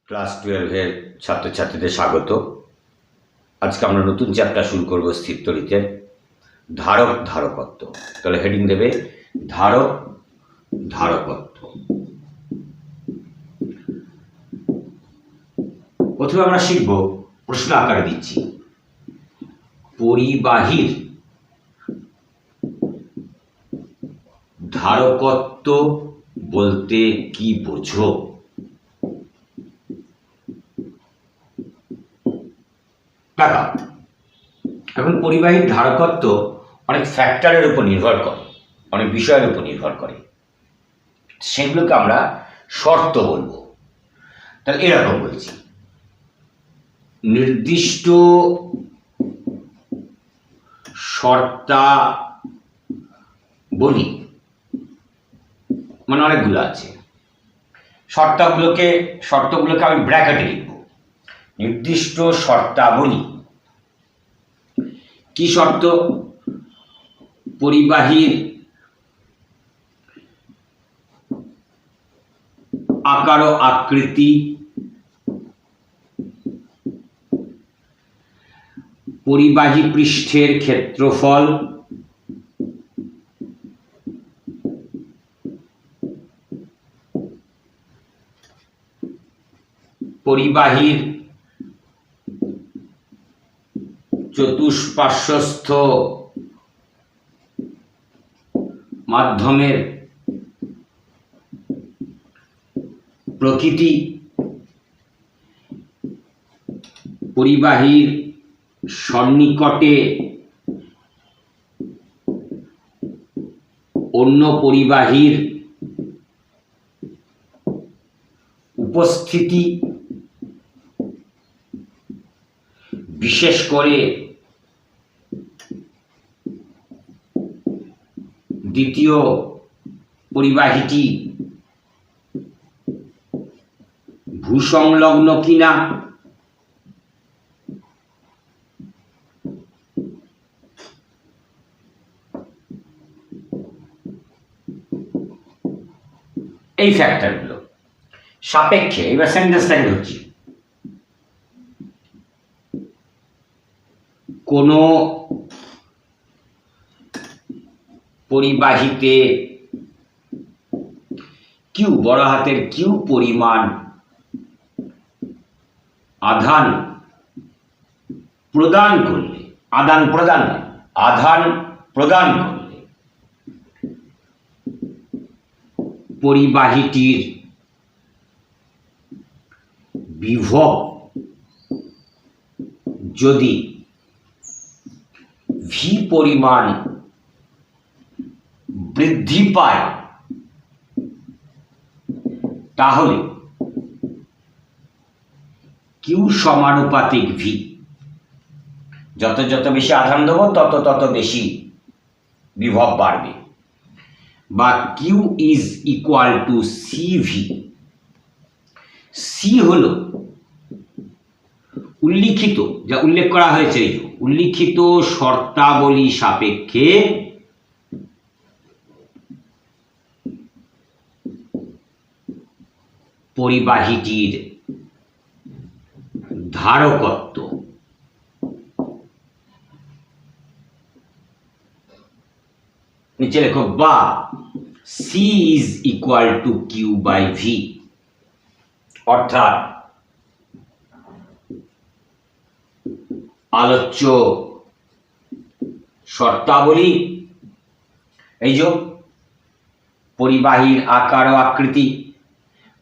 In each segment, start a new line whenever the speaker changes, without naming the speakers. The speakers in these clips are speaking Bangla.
ক্লাস 12 এর ছাত্রছাত্রীদের স্বাগত। আজকে আমরা নতুন চ্যাপ্টার শুরু করব স্থির তড়িতের ধারক ধারকত্ব। তাহলে হেডিং দেবে ধারক ধারকত্ব। প্রথমে আমরা শিখব, প্রশ্ন আকারে দিচ্ছি, পরিবাহীর ধারকত্ব বলতে কি বোঝো? টাকা। এখন পরিবাহীর ধারকত্ব অনেক ফ্যাক্টরের উপর নির্ভর করে, অনেক বিষয়ের উপর নির্ভর করে, সেগুলোকে আমরা শর্ত বলবো। তাহলে এরকম বলছি, নির্দিষ্ট শর্তাবলী, মানে অনেকগুলো আছে, শর্তগুলোকে আমি ব্র্যাকেটে লিখব। নির্দিষ্ট শর্তাবলী। কি শর্ত? পরিবাহীর আকার ও আকৃতি, পরিবাহী পৃষ্ঠের ক্ষেত্রফল, পরিবাহীর চতুষ্পার্শ্বস্থ মাধ্যমের প্রকৃতি, পরিবাহীর সন্নিকটে অন্য পরিবাহীর উপস্থিতি, বিশেষ করে দ্বিতীয় পরিবাহীটি ভূসংলগ্ন কিনা, এই ফ্যাক্টরগুলো সাপেক্ষে। এবার সেন্টেন্সটাকে ধরছি, কোন পরিবাহীতে কিউ, বড় হাতের কিউ পরিমাণ আধান প্রদান করলে, আদান প্রদান না, আধান প্রদান করলে পরিবাহীটির বিভব যদি ভি পরিমাণ বৃদ্ধি পায়, তাহলে কিউ সমানুপাতিক ভি। যত যত বেশি আধান দেবো তত তত বেশি বিভব বাড়বে, বা Q is equal to C V. C হলো উল্লিখিত, যা উল্লেখ করা হয়েছে, উল্লিখিত শর্তাবলী সাপেক্ষে পরিবাহীটির ধারকত্ব। নিচে লেখো বা C is equal to Q by V. অর্থাৎ আলোচ্য শর্তাবলী, এই যে পরিবাহীর আকার ও আকৃতি,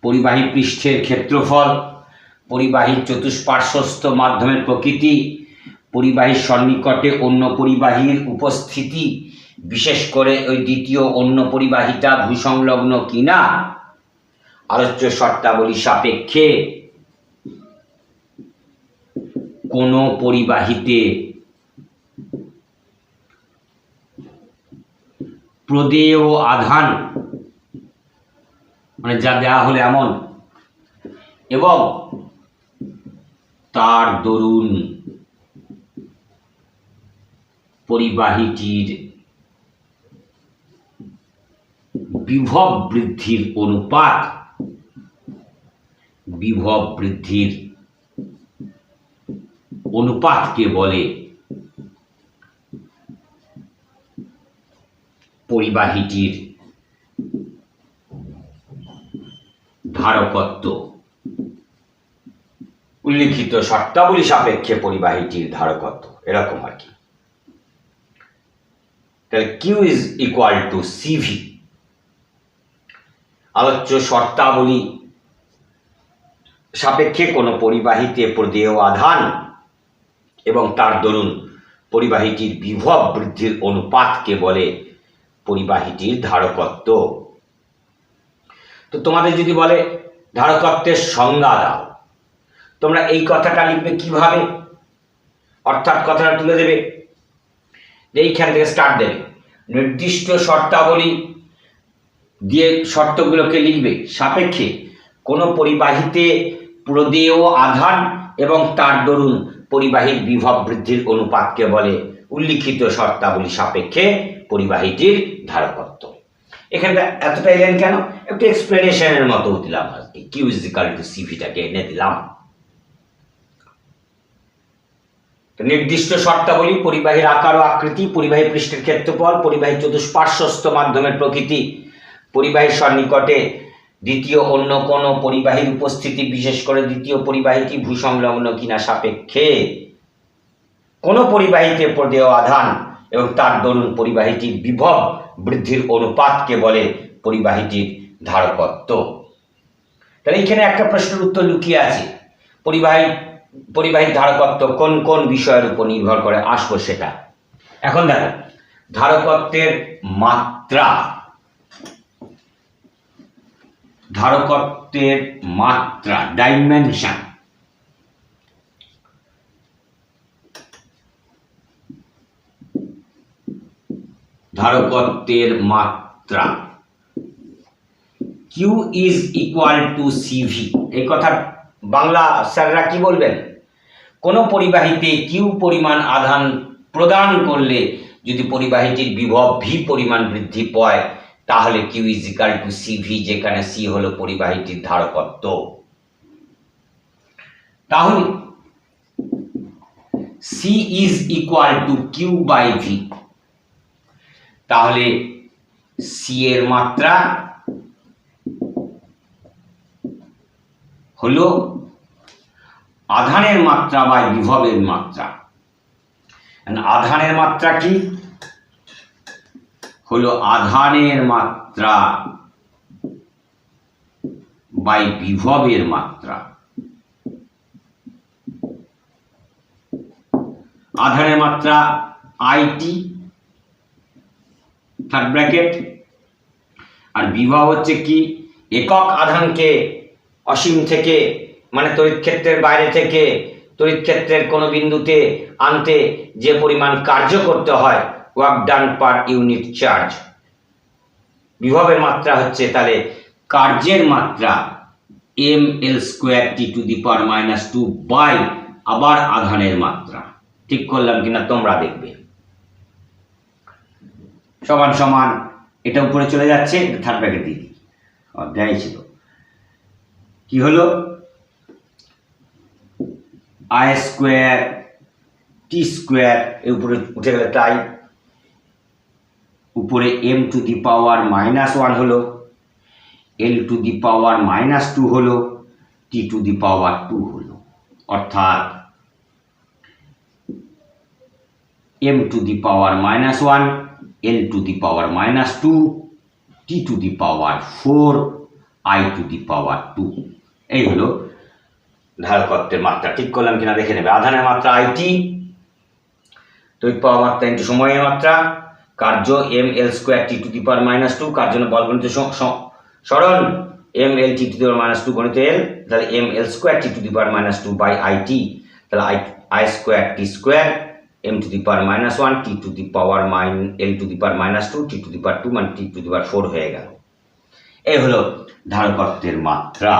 পরিবাহী পৃষ্ঠের ক্ষেত্রফল, পরিবাহীর চতুষ্পার্শ্বস্থ মাধ্যমের প্রকৃতি, পরিবাহীর সন্নিকটে অন্য পরিবাহীর উপস্থিতি, বিশেষ করে ওই দ্বিতীয় অন্য পরিবাহীটা ভূসংলগ্ন কিনা, আলোচ্য শর্তাবলী সাপেক্ষে কোন পরিবাহীতে প্রদেয় আধান, মানে যা দেওয়া হলে এমন, এবং তার দরুন পরিবাহীটির বিভব বৃদ্ধির অনুপাত বিভব বৃদ্ধির অনুপাতকে বলে পরিবাহীটির ধারকত্ব। উল্লিখিত শর্তাবলী সাপেক্ষে পরিবাহীটির ধারকত্ব, এরকম আর কি। তাহলে Q is equal to C V. আলোচ্য শর্তাবলী সাপেক্ষে কোনো পরিবাহীতে প্রদেয় আধান এবং তার দরুন পরিবাহীটির বিভব বৃদ্ধির অনুপাতকে বলে পরিবাহীটির ধারকত্ব। তো তোমাদের যদি বলে ধারকত্বের সংজ্ঞা দাও, তোমরা এই কথাটা লিখবে কিভাবে? অর্থাৎ কথাটা তুলে দেবে, এইখান থেকে স্টার্ট দেবে, নির্দিষ্ট শর্তাবলী দিয়ে শর্তগুলোকে লিখবে সাপেক্ষে কোনো পরিবাহীতে প্রদেয় আধান এবং তার দরুন পরিবাহীর বিভব বৃদ্ধির অনুপাতকে বলে উল্লিখিত শর্তাবলী সাপেক্ষে পরিবাহীটির ধারকত্ব। এখানে এতটা এলেন কেন? একটু এক্সপ্লেনেশনের মতো দিলাম আর কি। কিউ ইজ ইকুয়াল টু সিভিটাকে এনে দিলাম। নির্দিষ্ট শর্তাবলী পরিবাহীর আকার ও আকৃতি, পরিবাহী পৃষ্ঠের ক্ষেত্রফল, পরিবাহী চতুষ্পার্শ্বস্থ মাধ্যমের প্রকৃতি, পরিবাহীর সন্নিকটে দ্বিতীয় অন্য কোনো পরিবাহীর উপস্থিতি, বিশেষ করে দ্বিতীয় পরিবাহীটি ভূসংলগ্ন কিনা সাপেক্ষে কোনো পরিবাহীতে প্রদেয় আধান এবং তার দরুন পরিবাহীটির বিভব বৃদ্ধির অনুপাতকে বলে পরিবাহীটির ধারকত্ব। তাহলে এখানে একটা প্রশ্নের উত্তর লুকিয়ে আছে। পরিবাহীর ধারকত্ব কোন কোন বিষয়ের উপর নির্ভর করে, আসবো সেটা। এখন দেখো, ধারকত্বের মাত্রা, ধারকত্বের মাত্রা ডাইমেনশন। ধারকত্বের মাত্রা Q is equal to C V. এই কথা বাংলা স্যাররা কি বলবেন? কোন পরিবাহীতে কিউ পরিমাণ আধান প্রদান করলে যদি পরিবাহীটির বিভব ভি পরিমাণ বৃদ্ধি পায় তাহলে Q is equal to C V, যেখানে সি হলো পরিবাহীটির ধারকত্ব। তাহলে C is equal to Q by V. তাহলে সি এর মাত্রা হলো আধানের মাত্রা বাই বিভবের মাত্রা। আধানের মাত্রা কি হলো? আধানের মাত্রা বাই বিভবের মাত্রা। আধানের মাত্রা আইটি থার্ড ব্র্যাকেট, আর বিভব হচ্ছে কি? একক আধানকে অসীম থেকে, মানে তড়িৎ ক্ষেত্রের বাইরে থেকে তড়িৎ ক্ষেত্রের কোনো বিন্দুতে আনতে যে পরিমাণ কার্য করতে হয়, work done per unit charge. বিভবের মাত্রা হচ্ছে তাহলে কার্যের মাত্রা M L square T to the power -2 by আবার আধানের মাত্রা। ঠিক করলাম কিনা তোমরা দেখবে। সমান সমান এটা উপরে চলে যাচ্ছে, থার্ড ব্র্যাকেট দিয়ে অধ্যায় ছিল কি হলো? আই স্কোয়ার টি স্কোয়ার এর উপরে উঠে গেলে তাই, উপরে এম টু দি পাওয়ার -1 হলো, এল টু দি পাওয়ার -2 হলো, টি টু দি পাওয়ার 2 হলো। অর্থাৎ M to the power -1, L to the power -2, T to the power 4, I to the power 2। এই হলো ধারকত্বের মাত্রা। ঠিক করলাম কিনা দেখে নেবে। আধানের মাত্রা আইটি, তড়িৎ প্রবাহ মাত্রা ইন্টু সময়ের মাত্রা, কার্য M L square T to the power -2, কার জন্য বলগণিত সরণ M L T to the power -2 গণিত এল, তাহলে M L square T to the power -2 by I T, তাহলে I square T square M to the power -1, T to the power L to the power -2, T to the power 2 মানে টি টু দি পাওয়ার 4 হয়ে গেল। এই হলো ধারকত্বের মাত্রা।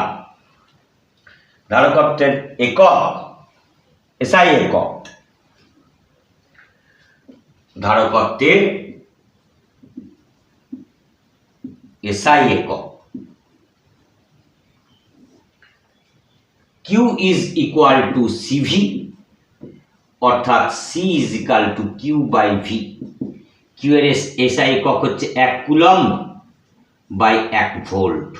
ধারকত্বের একক এসআই একক। ধারকত্বের এসআই একক Q is equal to C V, অর্থাৎ C is equal to Q by V. কিউ এর এসআই একক হচ্ছে 1 coulomb by 1 volt.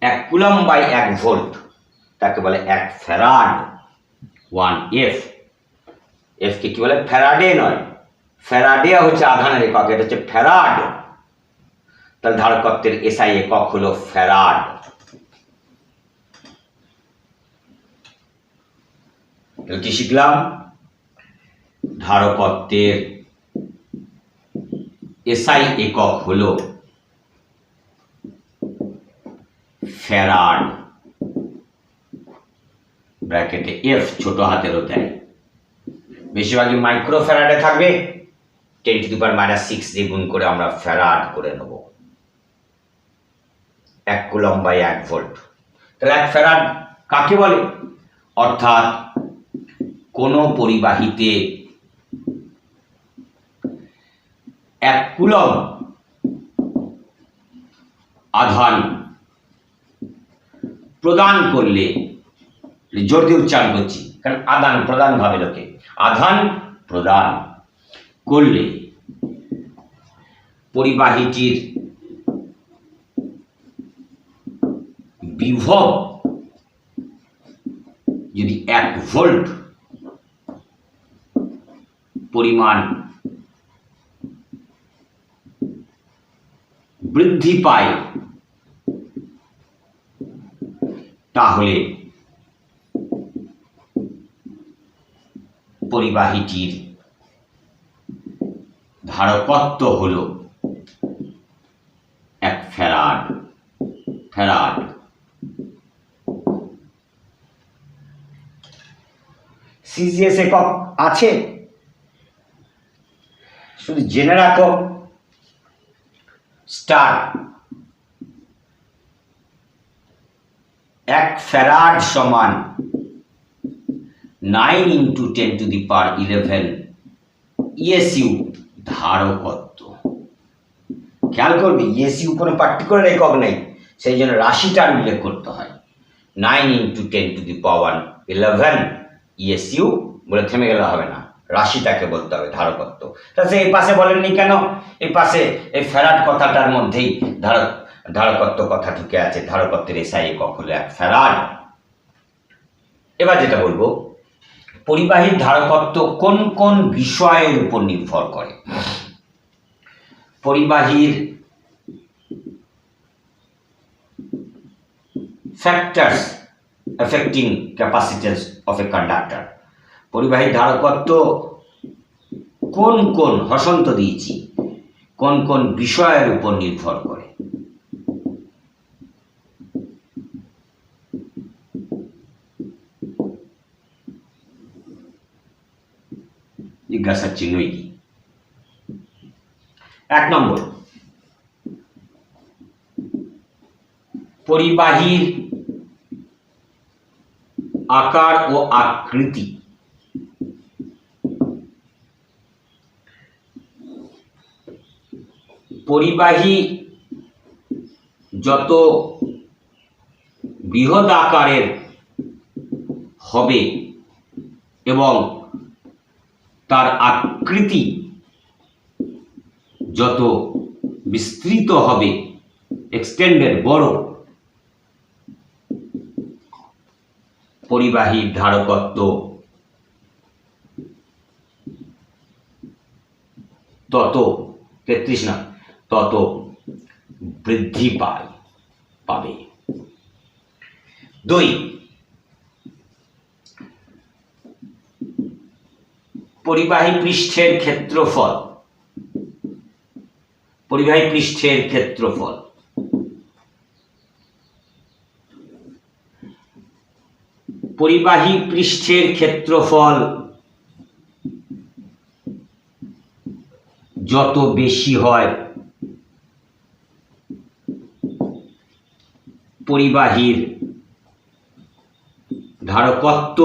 1 coulomb by 1 volt তাকে বলে 1 ফ্যারাড। 1 এফ, এফ কে কি বলে? ফ্যারাডে নয়, ফ্যারাডে হচ্ছে আধানের একক, এটা হচ্ছে ফ্যারাড। তাহলে ধারকত্বের এসআই একক হলো ফ্যারাড। কি শিখলাম? ধারকত্বের এসআই একক হলো ফ্যারাড, ব্র্যাকেটে এফ ছোট হাতেরও দেয়। বেশিরভাগই মাইক্রো ফ্যারাডে থাকবে, 10⁻⁻6 দিয়ে গুণ করে আমরা ফ্যারাড করে নেব। 1 কুলম্ব বাই 1 ভোল্ট। তাহলে 1 ফ্যারাড কাকে বলে? অর্থাৎ কোনো পরিবাহীতে 1 কুলম্ব আধান প্রদান করলে, জোর দিয়ে উচ্চারণ করছি কারণ আদান প্রদান ভাবে লোকে, আধান প্রদান করলে পরিবাহীটির বিভব যদি 1 ভোল্ট পরিমাণ বৃদ্ধি পায় তাহলে পরিবাহীটির ধারকত্ব হল 1 ফ্যারাড। ফ্যারাড সিজিএস একক আছে, শুধু জেনে রাখো। স্টার 1 ফ্যারাড সমান 9 × 10⁻11 ইএসইউ ধারকত্ব। খেয়াল করবে ইএসইউ কোনো পার্টিকুলার একক নেই, সেই জন্য রাশিটার উল্লেখ করতে হয়। 9 × 10⁻11 ইএসইউ বলে থেমে গেলে হবে না, রাশিটাকে বলতে হবে ধারকত্ব। তাহলে এই পাশে বলেননি কেন? এই পাশে এই ফ্যারাড কথাটার মধ্যেই ধারকত্ব কথা ঢুকে আছে। ধারকত্বের এসআই একক হলো 1 ফ্যারাড। এবার যেটা বলবো, পরিবাহীর ধারকত্ব কোন কোন বিষয়ের উপর নির্ভর করে? পরিবাহীর factors affecting capacitance of a conductor. পরিবাহীর ধারকত্ব কোন কোন, হসন্ত দিয়েছি, কোন কোন বিষয়ের উপর নির্ভর করে? জিজ্ঞাসার চিহ্নই কি? 1 নম্বর, পরিবাহীর আকার ও আকৃতি। পরিবাহী যত বৃহৎ আকারের হবে এবং তার আকৃতি যত বিস্তৃত হবে, এক্সটেন্ডেড, বড়, পরিবাহীর ধারকত্ব তত 33 না, তত বৃদ্ধি পাবে। 2, পরিবাহী পৃষ্ঠের ক্ষেত্রফল। পরিবাহী পৃষ্ঠের ক্ষেত্রফল পরিবাহী পৃষ্ঠের ক্ষেত্রফল যত বেশি হয়, পরিবাহীর ধারকত্ব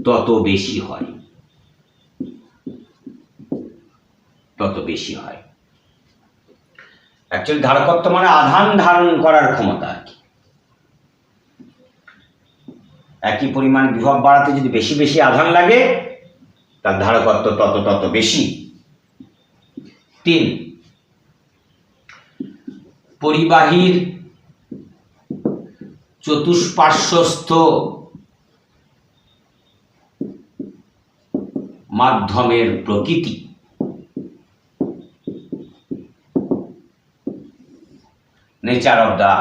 তত বেশি হয়, তত বেশি হয়। অ্যাকচুয়ালি ধারকত্ব মানে আধান ধারণ করার ক্ষমতা আর কি। একই পরিমাণ বিভব বাড়াতে যদি বেশি বেশি আধান লাগে তার ধারকত্ব তত তত বেশি। 3, পরিবাহীর চতুষ্পার্শ্বস্থ মাধ্যমের প্রকৃতি। Nature of the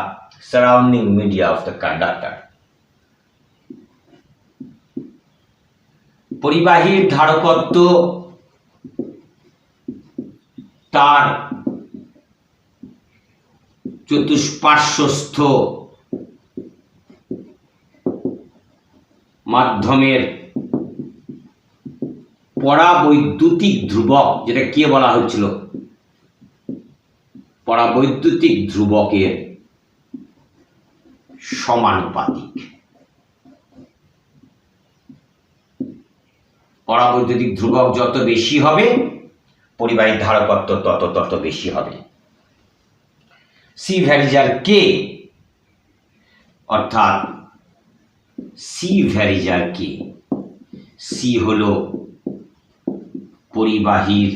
surrounding media of the conductor. পরিবাহীর ধারকত্ব তার চতুষ্পার্শ্বস্থ মাধ্যমের পরাবৈদ্যুতিক ধ্রুবক, যেটা কে বলা হচ্ছিল, পরাবৈদ্যুতিক ধ্রুবকের সমানুপাতিক। পরাবৈদ্যুতিক ধ্রুবক যত বেশি হবে পরিবাহীর ধারকত্ব তত তত বেশি হবে। সি ভ্যারিজার কে, অর্থাৎ সি ভ্যারিজার কে, সি হল পরিবাহীর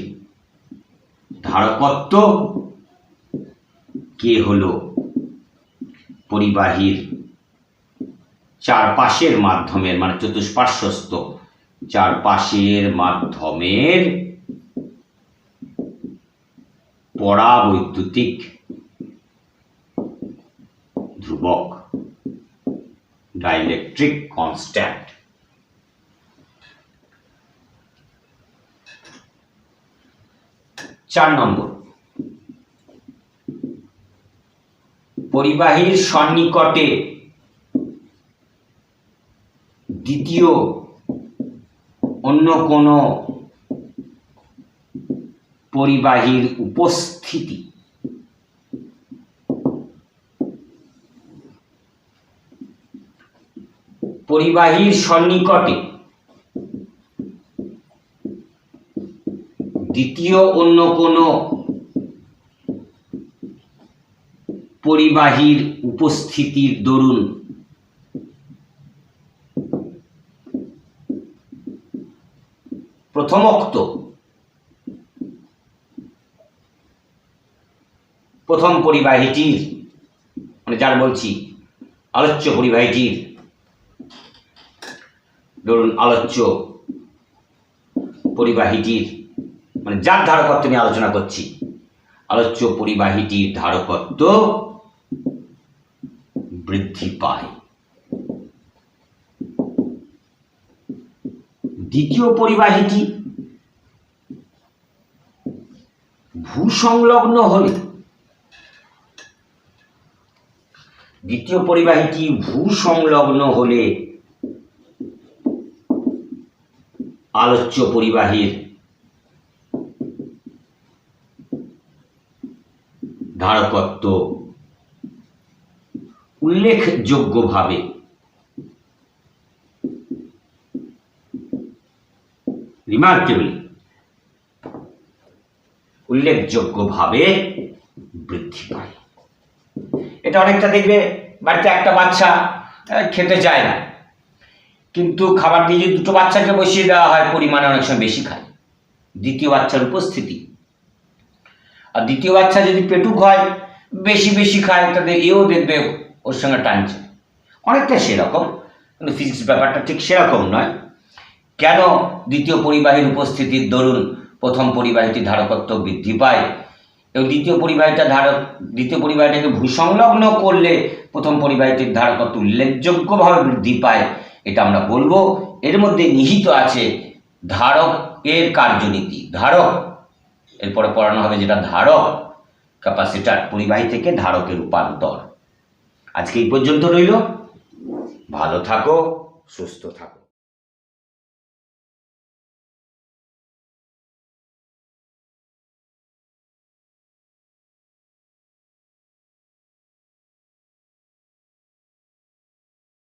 ধারকত্ব, কে হল পরিবাহীর চারপাশের মাধ্যমের, মানে চতুষ্পার্শ্বস্থ চারপাশের মাধ্যমের পরাবৈদ্যুতিক ধ্রুবক, ডাইইলেকট্রিক কনস্ট্যান্ট। 4 নম্বর, পরিবাহীর সন্নিকটে দ্বিতীয় অন্য কোনো পরিবাহীর উপস্থিতি। পরিবাহীর সন্নিকটে দ্বিতীয় অন্য কোনো পরিবাহীর উপস্থিতির দরুন প্রথমোক্ত প্রথম পরিবাহীটির, মানে যার বলছি আলোচ্য পরিবাহীটির, ধরুন আলোচ্য পরিবাহীটির, মানে যার ধারকত্ব নিয়ে আলোচনা করছি, আলোচ্য পরিবাহীটির ধারকত্ব বৃদ্ধি পায়। দ্বিতীয় পরিবাহীটি ভূসংলগ্ন হলে, দ্বিতীয় পরিবাহীটি ভূসংলগ্ন হলে আলোচ্য পরিবাহীর ধারকত্ব উল্লেখযোগ্যভাবে উল্লেখযোগ্যভাবে বৃদ্ধি পায়। এটা অনেকটা দেখবে বাড়িতে একটা বাচ্চা খেতে চায় না, কিন্তু খাবার দিয়ে যদি দুটো বাচ্চাকে বসিয়ে দেওয়া হয় পরিমাণে অনেক সময় বেশি খায়, দ্বিতীয় বাচ্চার উপস্থিতি। আর দ্বিতীয় বাচ্চা যদি পেটুক হয় বেশি বেশি খায়, তাদের এও দেখবে ওর সঙ্গে টানছে, অনেকটা সেরকম, কিন্তু ফিজিক্স ব্যাপারটা ঠিক সেরকম নয়। কেন দ্বিতীয় পরিবাহীর উপস্থিতির দরুন প্রথম পরিবাহীটির ধারকত্ব বৃদ্ধি পায় এবং দ্বিতীয় পরিবাহীটাকে ভূসংলগ্ন করলে প্রথম পরিবাহীটির ধারকত্ব উল্লেখযোগ্যভাবে বৃদ্ধি পায়, এটা আমরা বলবো। এর মধ্যে নিহিত আছে ধারক এর কার্যনীতি। ধারক এরপরে পড়ানো হবে যেটা ধারক, ক্যাপাসিটর, পরিবাহী থেকে ধারকের রূপান্তর। আজকে এই পর্যন্ত রইল। ভালো থাকো, সুস্থ থাকো।